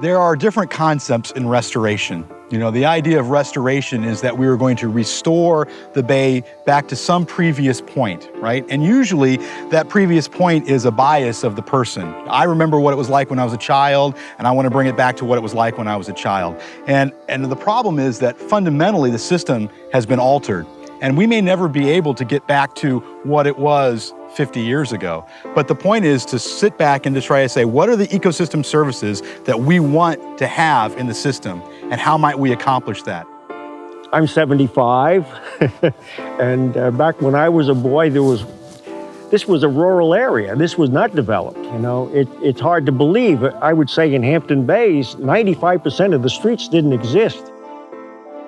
There are different concepts in restoration. You know, the idea of restoration is that we are going to restore the bay back to some previous point, right? And usually that previous point is a bias of the person. I remember what it was like when I was a child, and I want to bring it back to what it was like when I was a child. And the problem is that fundamentally the system has been altered, and we may never be able to get back to what it was 50 years ago. But the point is to sit back and to try to say, what are the ecosystem services that we want to have in the system, and how might we accomplish that? I'm 75, and back when I was a boy, this was a rural area. This was not developed, you know. It's hard to believe. I would say in Hampton Bays, 95% of the streets didn't exist.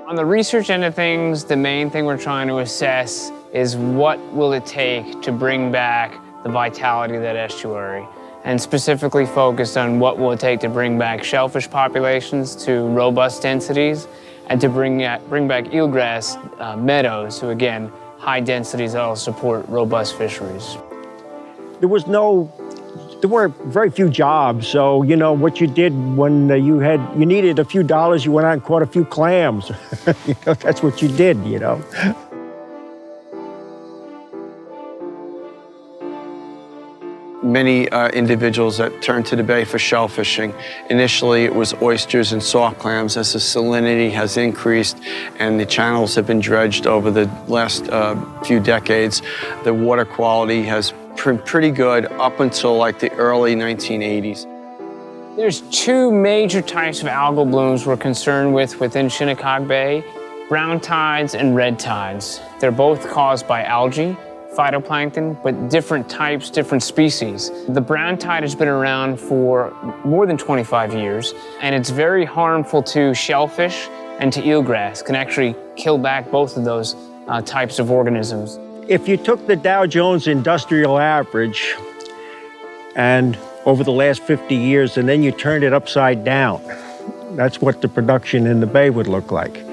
On the research end of things, the main thing we're trying to assess is what will it take to bring back the vitality of that estuary, and specifically focused on what will it take to bring back shellfish populations to robust densities, and to bring back eelgrass meadows to, again, high densities that will support robust fisheries. There were very few jobs, so you know what you did when you needed a few dollars, you went out and caught a few clams. You know, that's what you did, you know. Many individuals that turned to the bay for shellfishing. Initially, it was oysters and soft clams. As the salinity has increased and the channels have been dredged over the last few decades, the water quality has been pretty good up until like the early 1980s. There's two major types of algal blooms we're concerned with within Shinnecock Bay: brown tides and red tides. They're both caused by algae, phytoplankton, but different types, different species. The brown tide has been around for more than 25 years, and it's very harmful to shellfish and to eelgrass. Can actually kill back both of those types of organisms. If you took the Dow Jones Industrial Average and over the last 50 years, and then you turned it upside down, that's what the production in the bay would look like.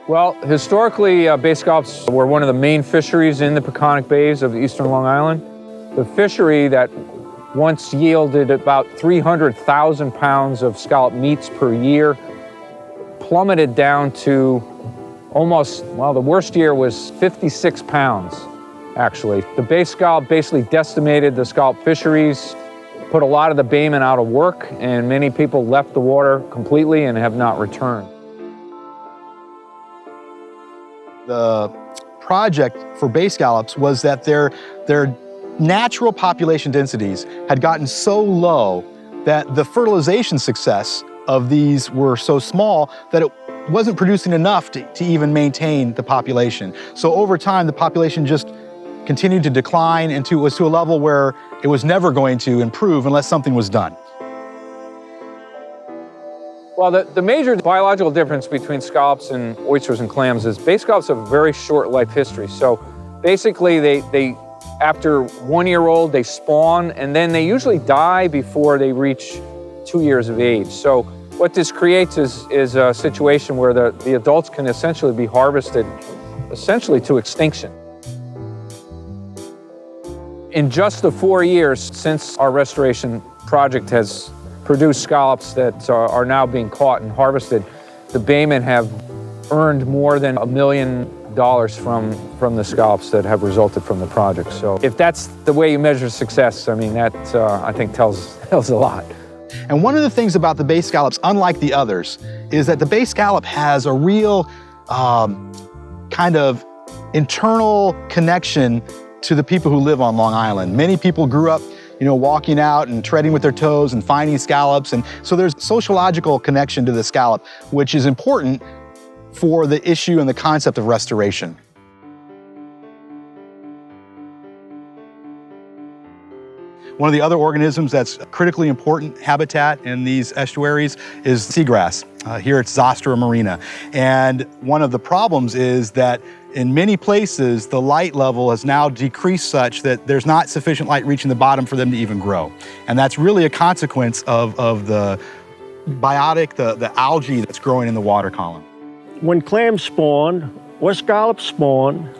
Well, historically, bay scallops were one of the main fisheries in the Peconic Bays of eastern Long Island. The fishery that once yielded about 300,000 pounds of scallop meats per year plummeted down to almost, well, the worst year was 56 pounds, actually. The bay scallop basically decimated the scallop fisheries, put a lot of the baymen out of work, and many people left the water completely and have not returned. The project for bay scallops was that their natural population densities had gotten so low that the fertilization success of these were so small that it wasn't producing enough to even maintain the population. So over time, the population just continued to decline and was to a level where it was never going to improve unless something was done. Well, the major biological difference between scallops and oysters and clams is bay scallops have a very short life history. So basically, they after 1 year old, they spawn, and then they usually die before they reach 2 years of age. So what this creates is a situation where the adults can essentially be harvested essentially to extinction. In just the 4 years since our restoration project has produced scallops that are now being caught and harvested, the baymen have earned more than $1 million from the scallops that have resulted from the project. So if that's the way you measure success, I mean, that I think tells a lot. And one of the things about the bay scallops, unlike the others, is that the bay scallop has a real kind of internal connection to the people who live on Long Island. Many people grew up, you know, walking out and treading with their toes and finding scallops. And so there's sociological connection to the scallop, which is important for the issue and the concept of restoration. One of the other organisms that's critically important habitat in these estuaries is seagrass. Here it's Zostera marina. And one of the problems is that in many places, the light level has now decreased such that there's not sufficient light reaching the bottom for them to even grow. And that's really a consequence of the biotic, the algae that's growing in the water column. When clams spawn or scallops spawn,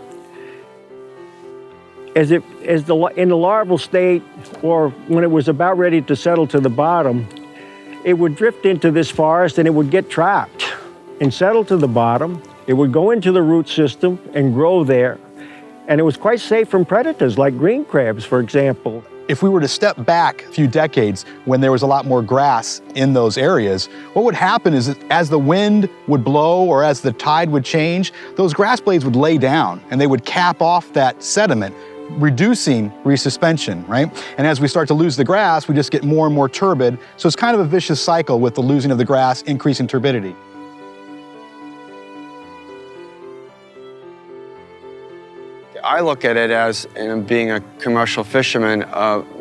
in the larval state, or when it was about ready to settle to the bottom, it would drift into this forest and it would get trapped and settle to the bottom. It would go into the root system and grow there. And it was quite safe from predators like green crabs, for example. If we were to step back a few decades when there was a lot more grass in those areas, what would happen is that as the wind would blow or as the tide would change, those grass blades would lay down and they would cap off that sediment, reducing resuspension, right? And as we start to lose the grass, we just get more and more turbid. So it's kind of a vicious cycle with the losing of the grass, increasing turbidity. I look at it as, being a commercial fisherman,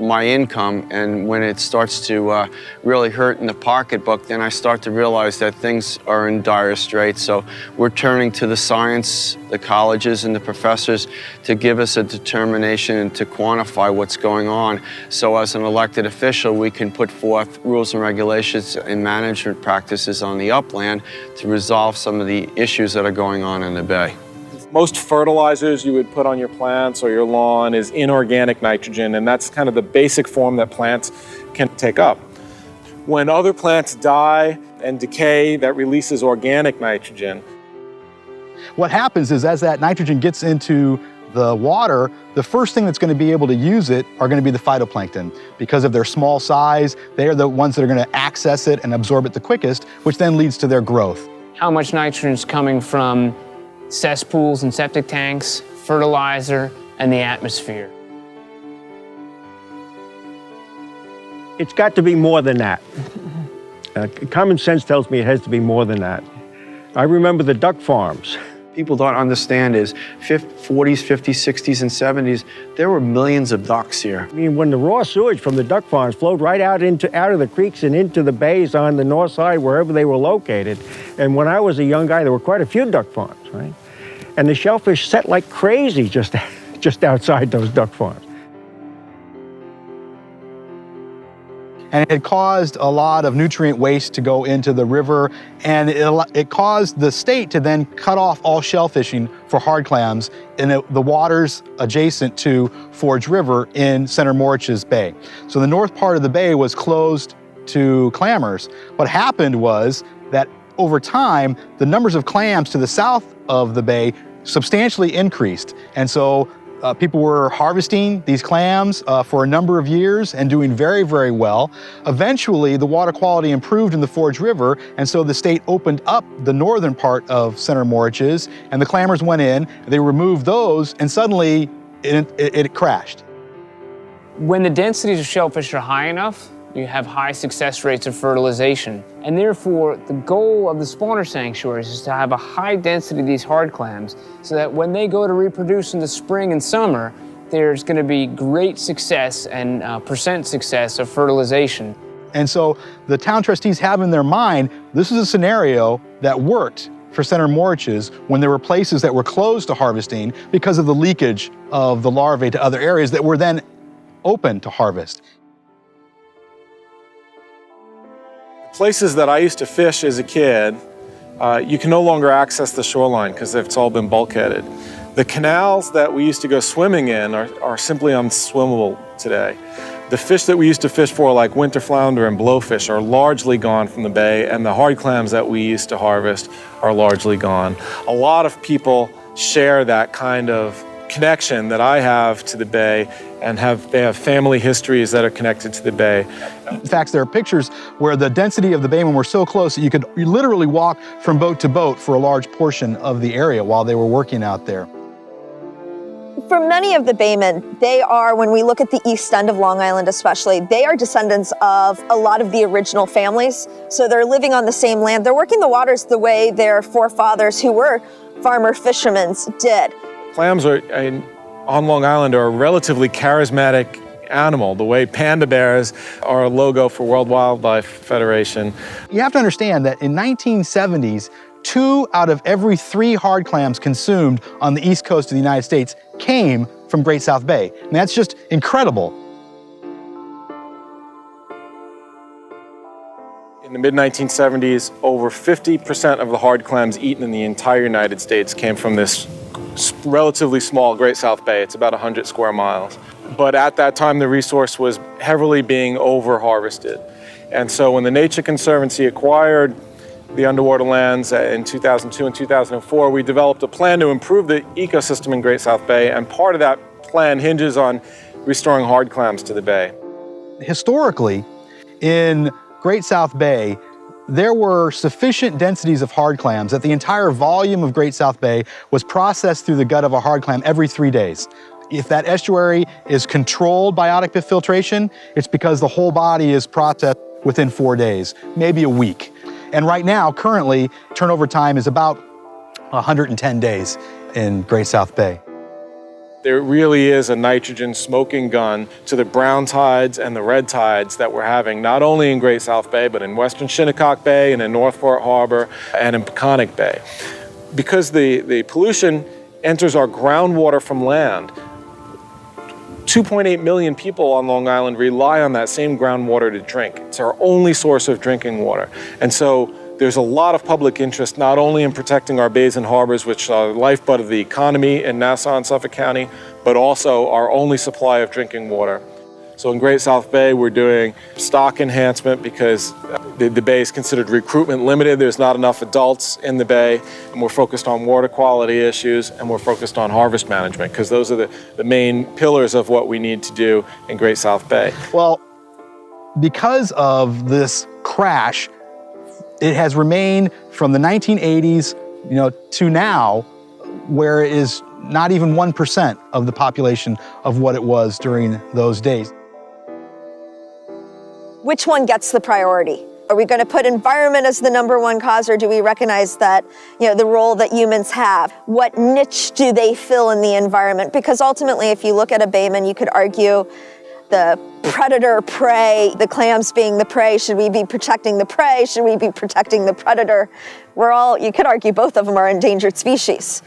my income, and when it starts to really hurt in the pocketbook, then I start to realize that things are in dire straits. So we're turning to the science, the colleges, and the professors to give us a determination and to quantify what's going on. So as an elected official, we can put forth rules and regulations and management practices on the upland to resolve some of the issues that are going on in the bay. Most fertilizers you would put on your plants or your lawn is inorganic nitrogen, and that's kind of the basic form that plants can take up. When other plants die and decay, that releases organic nitrogen. What happens is as that nitrogen gets into the water, the first thing that's going to be able to use it are going to be the phytoplankton. Because of their small size, they are the ones that are going to access it and absorb it the quickest, which then leads to their growth. How much nitrogen is coming from cesspools and septic tanks, fertilizer, and the atmosphere? It's got to be more than that. Common sense tells me it has to be more than that. I remember the duck farms. People don't understand is 40s, 50s, 60s, and 70s, there were millions of ducks here. I mean, when the raw sewage from the duck farms flowed right out of the creeks and into the bays on the north side, wherever they were located. And when I was a young guy, there were quite a few duck farms, right? And the shellfish set like crazy just outside those duck farms. And it caused a lot of nutrient waste to go into the river, and it caused the state to then cut off all shellfishing for hard clams in the waters adjacent to Forge River in Center Moriches Bay. So the north part of the bay was closed to clammers. What happened was that over time, the numbers of clams to the south of the bay substantially increased. And so people were harvesting these clams for a number of years and doing very, very well. Eventually, the water quality improved in the Forge River, and so the state opened up the northern part of Center Moriches, and the clammers went in, they removed those, and suddenly it crashed. When the densities of shellfish are high enough, you have high success rates of fertilization. And therefore, the goal of the spawner sanctuaries is to have a high density of these hard clams so that when they go to reproduce in the spring and summer, there's going to be great success and percent success of fertilization. And so the town trustees have in their mind, this is a scenario that worked for Center Moriches when there were places that were closed to harvesting because of the leakage of the larvae to other areas that were then open to harvest. Places that I used to fish as a kid, you can no longer access the shoreline because it's all been bulkheaded. The canals that we used to go swimming in are simply unswimmable today. The fish that we used to fish for, like winter flounder and blowfish, are largely gone from the bay, and the hard clams that we used to harvest are largely gone. A lot of people share that kind of connection that I have to the bay, and they have family histories that are connected to the bay. In fact, there are pictures where the density of the baymen were so close that you could literally walk from boat to boat for a large portion of the area while they were working out there. For many of the baymen, they are, when we look at the east end of Long Island especially, they are descendants of a lot of the original families. So they're living on the same land. They're working the waters the way their forefathers, who were farmer fishermen, did. Clams on Long Island are a relatively charismatic animal, the way panda bears are a logo for World Wildlife Federation. You have to understand that in 1970s, 2 out of every 3 hard clams consumed on the east coast of the United States came from Great South Bay. And that's just incredible. In the mid-1970s, over 50% of the hard clams eaten in the entire United States came from this relatively small Great South Bay. It's about 100 square miles. But at that time, the resource was heavily being over-harvested. And so when the Nature Conservancy acquired the underwater lands in 2002 and 2004, we developed a plan to improve the ecosystem in Great South Bay, and part of that plan hinges on restoring hard clams to the bay. Historically, in Great South Bay, there were sufficient densities of hard clams that the entire volume of Great South Bay was processed through the gut of a hard clam every 3 days. If that estuary is controlled biotic filtration, it's because the whole body is processed within 4 days, maybe a week. And right now, currently, turnover time is about 110 days in Great South Bay. There really is a nitrogen smoking gun to the brown tides and the red tides that we're having, not only in Great South Bay, but in Western Shinnecock Bay and in Northport Harbor and in Peconic Bay. Because the pollution enters our groundwater from land, 2.8 million people on Long Island rely on that same groundwater to drink. It's our only source of drinking water. And so there's a lot of public interest, not only in protecting our bays and harbors, which are the lifeblood of the economy in Nassau and Suffolk County, but also our only supply of drinking water. So in Great South Bay, we're doing stock enhancement because the bay is considered recruitment limited. There's not enough adults in the bay, and we're focused on water quality issues, and we're focused on harvest management, because those are the main pillars of what we need to do in Great South Bay. Well, because of this crash, it has remained from the 1980s, to now, where it is not even 1% of the population of what it was during those days. Which one gets the priority? Are we going to put environment as the #1 cause, or do we recognize that, the role that humans have? What niche do they fill in the environment? Because ultimately, if you look at a bayman, you could argue the predator prey, the clams being the prey. Should we be protecting the prey? Should we be protecting the predator? You could argue both of them are endangered species.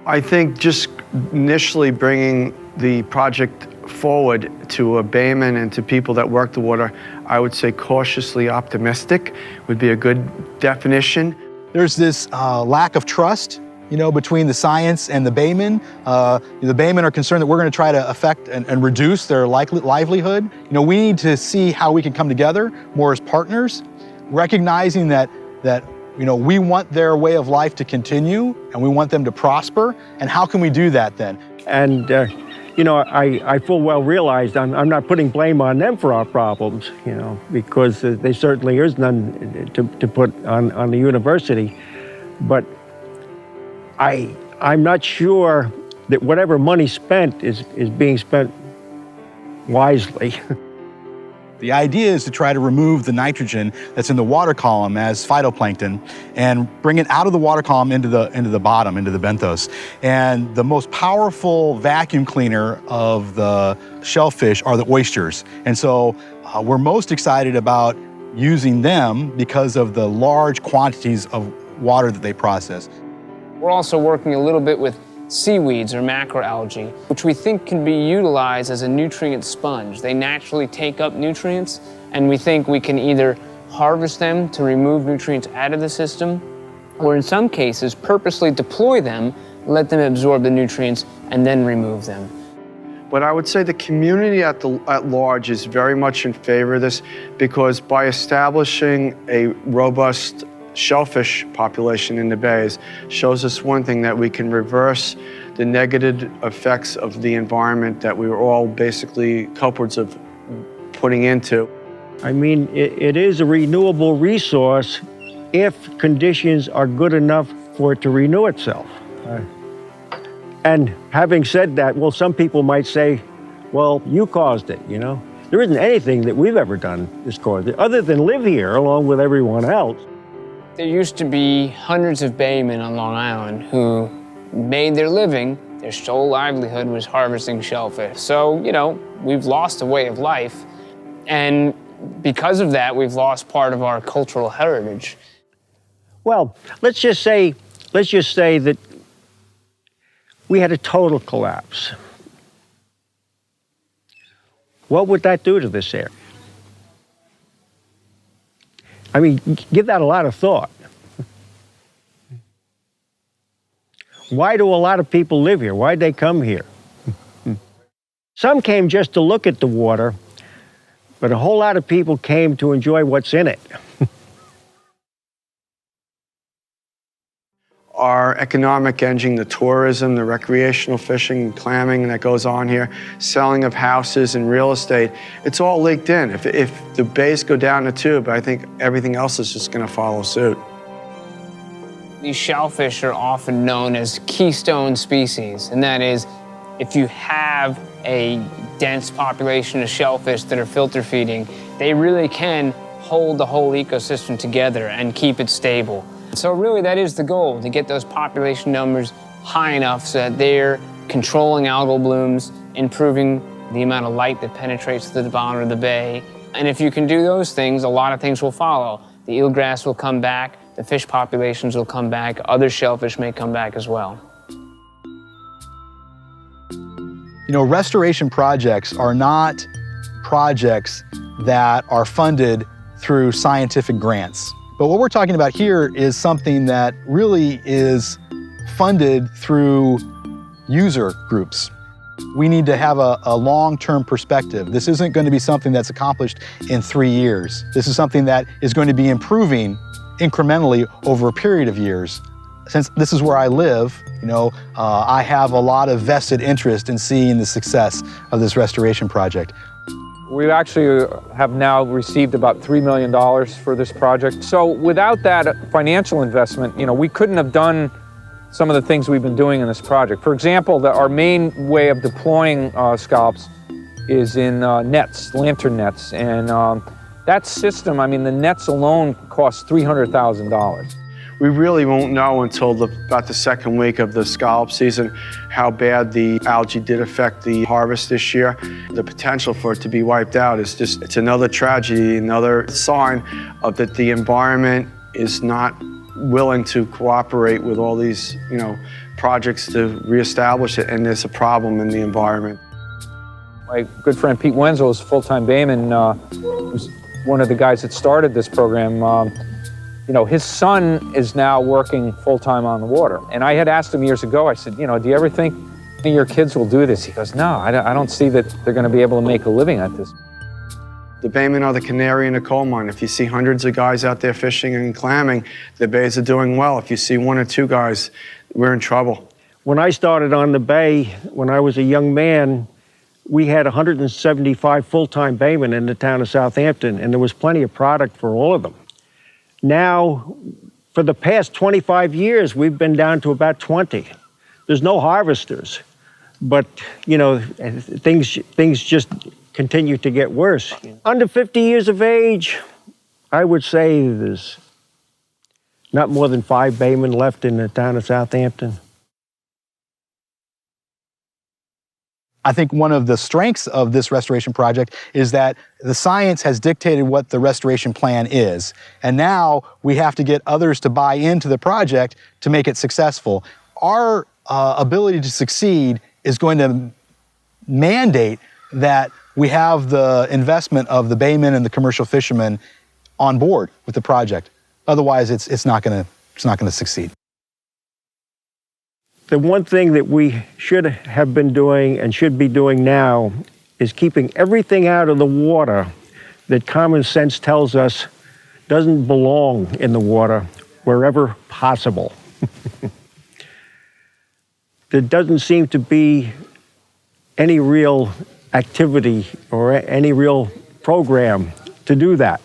I think just initially bringing the project forward to a bayman and to people that work the water, I would say cautiously optimistic would be a good definition. There's this lack of trust, between the science and the baymen. The baymen are concerned that we're going to try to affect and reduce their livelihood. We need to see how we can come together more as partners, recognizing that we want their way of life to continue, and we want them to prosper. And how can we do that then? And, I full well realized I'm not putting blame on them for our problems, because there certainly is none to put on the university. But I'm not sure that whatever money spent is being spent wisely. The idea is to try to remove the nitrogen that's in the water column as phytoplankton and bring it out of the water column into the bottom, into the benthos. And the most powerful vacuum cleaner of the shellfish are the oysters. And so we're most excited about using them because of the large quantities of water that they process. We're also working a little bit with seaweeds or macroalgae, which we think can be utilized as a nutrient sponge. They naturally take up nutrients, and we think we can either harvest them to remove nutrients out of the system, or in some cases, purposely deploy them, let them absorb the nutrients, and then remove them. But I would say the community at large is very much in favor of this, because by establishing a robust shellfish population in the bays shows us one thing, that we can reverse the negative effects of the environment that we were all basically culprits of putting into. I mean, it is a renewable resource if conditions are good enough for it to renew itself. And having said that, well, some people might say, well, you caused it, There isn't anything that we've ever done that's caused it, other than live here along with everyone else. There used to be hundreds of baymen on Long Island who made their living, their sole livelihood was harvesting shellfish. So, we've lost a way of life. And because of that, we've lost part of our cultural heritage. Well, let's just say that we had a total collapse. What would that do to this area? I mean, give that a lot of thought. Why do a lot of people live here? Why'd they come here? Some came just to look at the water, but a whole lot of people came to enjoy what's in it. Our economic engine, the tourism, the recreational fishing, clamming that goes on here, selling of houses and real estate, it's all leaked in. If the bays go down the tube, I think everything else is just going to follow suit. These shellfish are often known as keystone species, and that is, if you have a dense population of shellfish that are filter feeding, they really can hold the whole ecosystem together and keep it stable. So really that is the goal, to get those population numbers high enough so that they're controlling algal blooms, improving the amount of light that penetrates to the bottom of the bay. And if you can do those things, a lot of things will follow. The eelgrass will come back, the fish populations will come back, other shellfish may come back as well. You know, restoration projects are not projects that are funded through scientific grants. But what we're talking about here is something that really is funded through user groups. We need to have a long-term perspective. This isn't going to be something that's accomplished in 3 years. This is something that is going to be improving incrementally over a period of years. Since this is where I live, you know, I have a lot of vested interest in seeing the success of this restoration project. We actually have now received about $3 million for this project. So without that financial investment, you know, we couldn't have done some of the things we've been doing in this project. For example, our main way of deploying scallops is in nets, lantern nets. And that system, I mean, the nets alone cost $300,000. We really won't know until about the second week of the scallop season how bad the algae did affect the harvest this year. The potential for it to be wiped out is just, it's another tragedy, another sign of that the environment is not willing to cooperate with all these, you know, projects to reestablish it, and there's a problem in the environment. My good friend Pete Wenzel is a full-time bayman, who's one of the guys that started this program. You know, his son is now working full-time on the water. And I had asked him years ago, I said, you know, do you ever think your kids will do this? He goes, no, I don't see that they're going to be able to make a living at this. The baymen are the canary in the coal mine. If you see hundreds of guys out there fishing and clamming, the bays are doing well. If you see 1 or 2 guys, we're in trouble. When I started on the bay, when I was a young man, we had 175 full-time baymen in the town of Southampton, and there was plenty of product for all of them. Now, for the past 25 years, we've been down to about 20. There's no harvesters, but, you know, things just continue to get worse. Under 50 years of age, I would say there's not more than 5 baymen left in the town of Southampton. I think one of the strengths of this restoration project is that the science has dictated what the restoration plan is. And now we have to get others to buy into the project to make it successful. Our ability to succeed is going to mandate that we have the investment of the baymen and the commercial fishermen on board with the project. Otherwise, it's not going to succeed. The one thing that we should have been doing and should be doing now is keeping everything out of the water that common sense tells us doesn't belong in the water wherever possible. There doesn't seem to be any real activity or any real program to do that.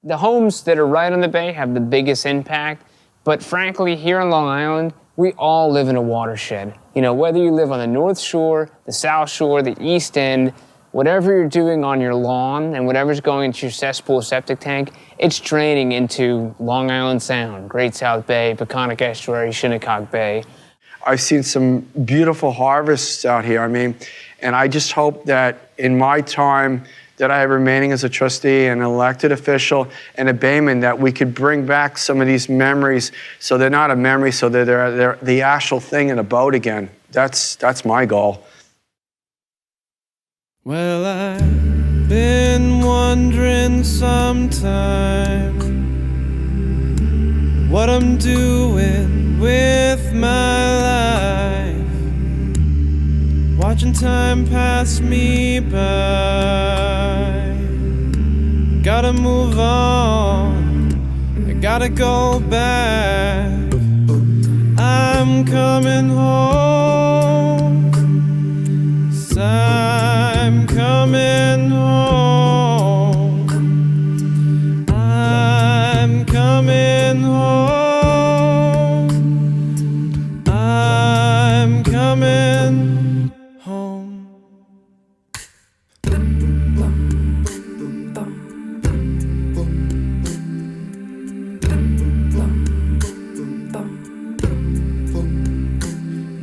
The homes that are right on the bay have the biggest impact, but frankly, here on Long Island, we all live in a watershed. You know, whether you live on the North Shore, the South Shore, the East End, whatever you're doing on your lawn and whatever's going into your cesspool septic tank, it's draining into Long Island Sound, Great South Bay, Peconic Estuary, Shinnecock Bay. I've seen some beautiful harvests out here. I mean, and I just hope that in my time that I have remaining as a trustee and an elected official and a bayman, that we could bring back some of these memories so they're not a memory, so that they're the actual thing in a boat again. That's my goal. Well, I've been wondering sometime what I'm doing with my life. watching time pass me by. Gotta move on, I gotta go back. I'm coming home, yes, I'm coming home. I'm coming home, I'm coming home.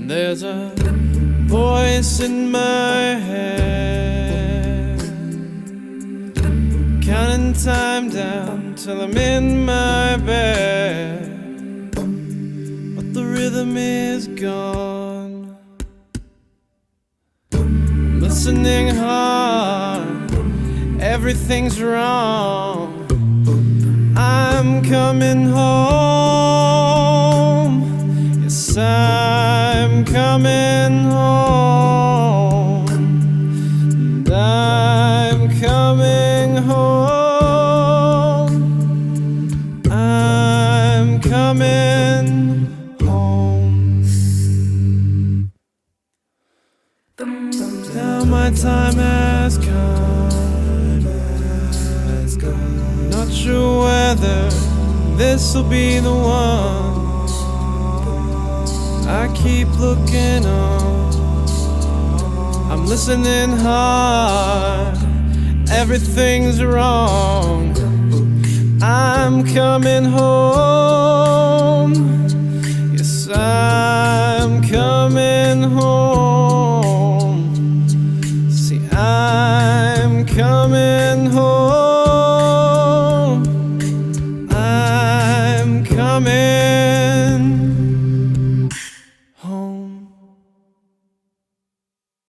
There's a voice in my head, counting time down till I'm in my bed, but the rhythm is gone. I'm listening hard, everything's wrong. I'm coming home, yes, I'm coming home, and I'm coming home, I'm coming home. Now my time has come, not sure whether this'll be the one. I keep looking on, I'm listening hard, everything's wrong. I'm coming home, yes, I'm coming home.